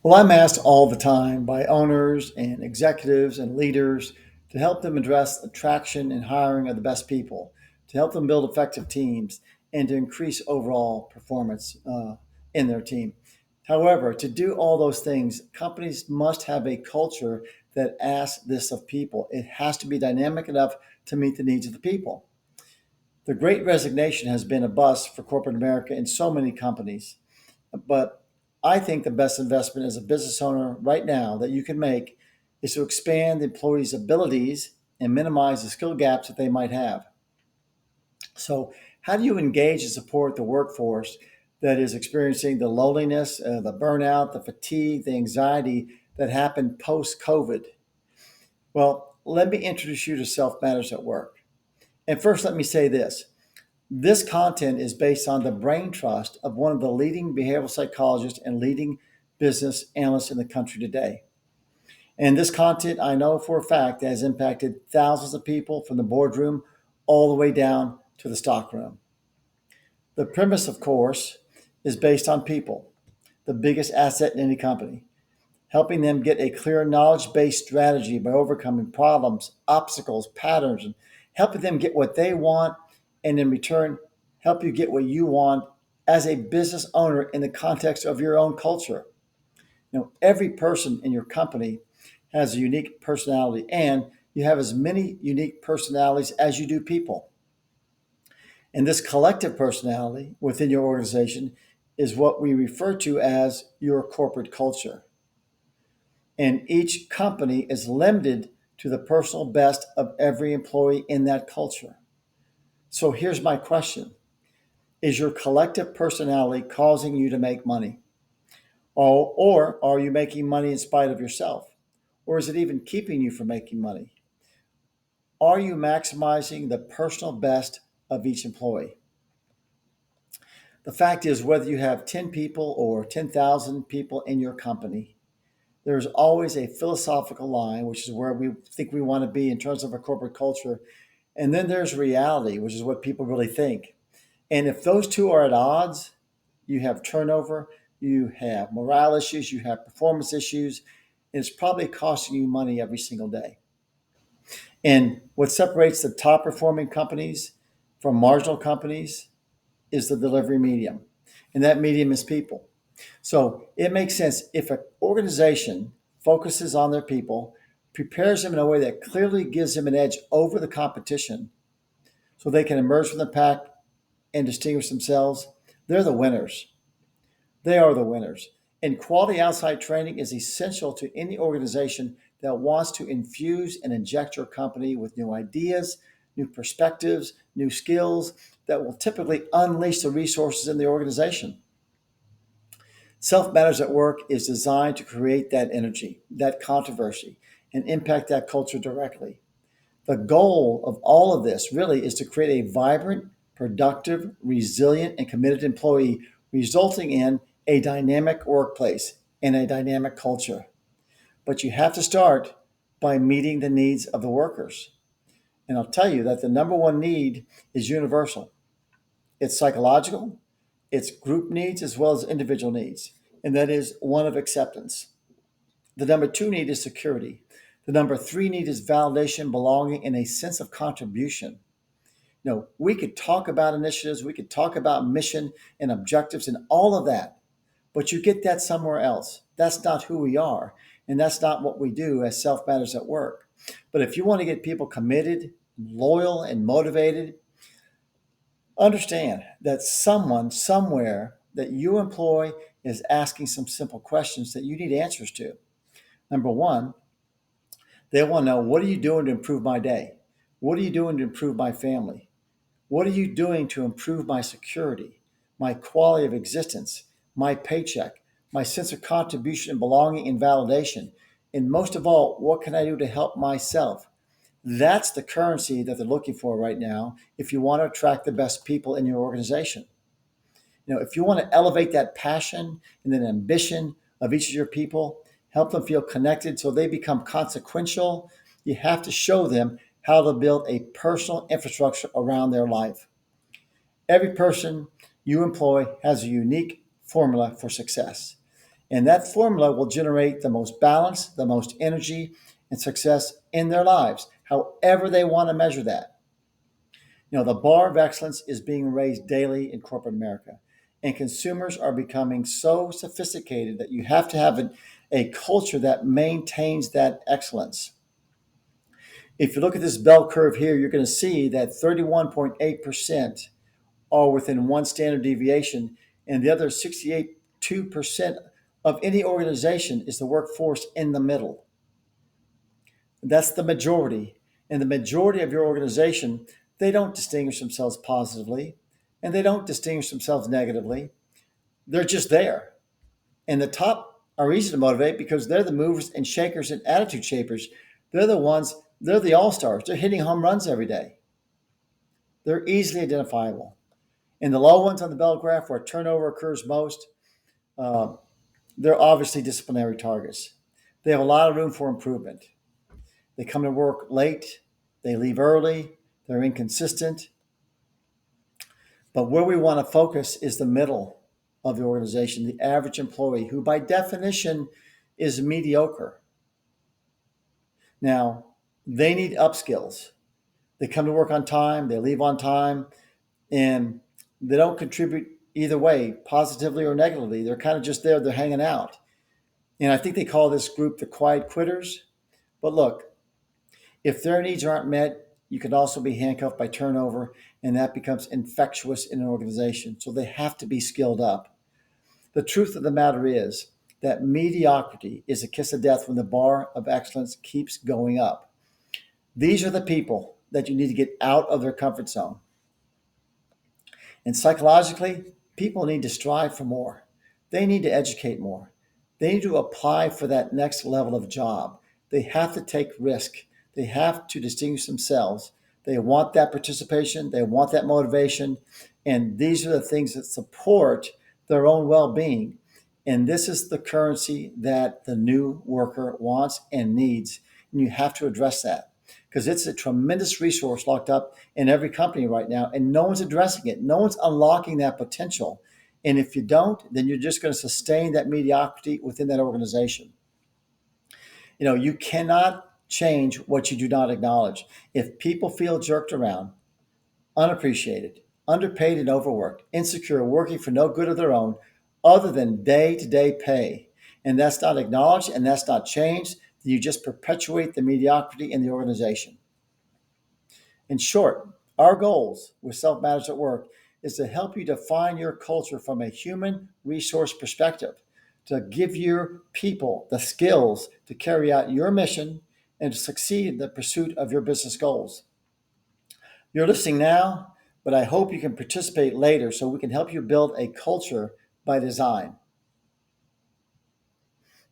Well, I'm asked all the time by owners and executives and leaders to help them address attraction and hiring of the best people, to help them build effective teams, and to increase overall performance in their team. However, to do all those things, companies must have a culture that asks this of people. It has to be dynamic enough to meet the needs of the people. The great resignation has been a bust for corporate America in so many companies. But I think the best investment as a business owner right now that you can make is to expand the employees' abilities and minimize the skill gaps that they might have. So, how do you engage and support the workforce that is experiencing the loneliness, the burnout, the fatigue, the anxiety that happened post COVID? Well, let me introduce you to Self Matters at Work. And first, let me say this. This content is based on the brain trust of one of the leading behavioral psychologists and leading business analysts in the country today. And this content, I know for a fact, has impacted thousands of people from the boardroom all the way down to the stockroom. The premise, of course, is based on people, the biggest asset in any company, helping them get a clear knowledge based strategy by overcoming problems, obstacles, patterns, and helping them get what they want, and in return, help you get what you want as a business owner in the context of your own culture. Every person in your company has a unique personality, and you have as many unique personalities as you do people. And this collective personality within your organization is what we refer to as your corporate culture. And each company is limited to the personal best of every employee in that culture. So here's my question. Is your collective personality causing you to make money? Or are you making money in spite of yourself? Or is it even keeping you from making money? Are you maximizing the personal best of each employee? The fact is, whether you have 10 people or 10,000 people in your company, there's always a philosophical line, which is where we think we want to be in terms of our corporate culture. And then there's reality, which is what people really think. And if those two are at odds, you have turnover, you have morale issues, you have performance issues, and it's probably costing you money every single day. And what separates the top performing companies from marginal companies is the delivery medium. And that medium is people. So it makes sense if an organization focuses on their people, prepares them in a way that clearly gives them an edge over the competition so they can emerge from the pack and distinguish themselves, they're the winners. They are the winners. And quality outside training is essential to any organization that wants to infuse and inject your company with new ideas, new perspectives, new skills that will typically unleash the resources in the organization. Self Matters at Work is designed to create that energy, that controversy, and impact that culture directly. The goal of all of this really is to create a vibrant, productive, resilient, and committed employee, resulting in a dynamic workplace and a dynamic culture. But you have to start by meeting the needs of the workers. And I'll tell you that the number one need is universal. It's psychological, it's group needs as well as individual needs, and that is one of acceptance. The number two need is security. The number three need is validation, belonging, and a sense of contribution. We could talk about initiatives, we could talk about mission and objectives and all of that, but you get that somewhere else. That's not who we are, and that's not what we do as Self Matters at Work. But if you want to get people committed, loyal, and motivated, understand that someone somewhere that you employ is asking some simple questions that you need answers to. Number one, they want to know, what are you doing to improve my day? What are you doing to improve my family? What are you doing to improve my security, my quality of existence, my paycheck, my sense of contribution and belonging and validation? And most of all, what can I do to help myself? That's the currency that they're looking for right now if you want to attract the best people in your organization. If you want to elevate that passion and that ambition of each of your people, help them feel connected so they become consequential, you have to show them how to build a personal infrastructure around their life. Every person you employ has a unique formula for success. And that formula will generate the most balance, the most energy, and success in their lives, however they want to measure that. The bar of excellence is being raised daily in corporate America, and consumers are becoming so sophisticated that you have to have a culture that maintains that excellence. If you look at this bell curve here, you're going to see that 31.8% are within one standard deviation, and the other 68.2% of any organization is the workforce in the middle. That's the majority. And the majority of your organization, they don't distinguish themselves positively and they don't distinguish themselves negatively. They're just there. And the top are easy to motivate because they're the movers and shakers and attitude shapers. They're the all stars. They're hitting home runs every day. They're easily identifiable. And the low ones on the bell graph where turnover occurs most, uh, they're obviously disciplinary targets. They have a lot of room for improvement. They come to work late, they leave early, they're inconsistent. But where we want to focus is the middle of the organization, the average employee, who by definition is mediocre. Now, they need upskills. They come to work on time, they leave on time, and they don't contribute either way, positively or negatively. They're kind of just there, they're hanging out. And I think they call this group the quiet quitters. But look, if their needs aren't met, you can also be handcuffed by turnover, and that becomes infectious in an organization. So they have to be skilled up. The truth of the matter is that mediocrity is a kiss of death when the bar of excellence keeps going up. These are the people that you need to get out of their comfort zone. And psychologically, people need to strive for more. They need to educate more. They need to apply for that next level of job. They have to take risk. They have to distinguish themselves. They want that participation. They want that motivation. And these are the things that support their own well-being. And this is the currency that the new worker wants and needs. And you have to address that because it's a tremendous resource locked up in every company right now, and no one's addressing it. No one's unlocking that potential. And if you don't, then you're just going to sustain that mediocrity within that organization. You cannot change what you do not acknowledge. If people feel jerked around, unappreciated, underpaid and overworked, insecure, working for no good of their own other than day-to-day pay, and that's not acknowledged and that's not changed, then you just perpetuate the mediocrity in the organization. In short, our goals with Self-Managed at Work is to help you define your culture from a human resource perspective, to give your people the skills to carry out your mission and to succeed in the pursuit of your business goals. You're listening now, but I hope you can participate later so we can help you build a culture by design.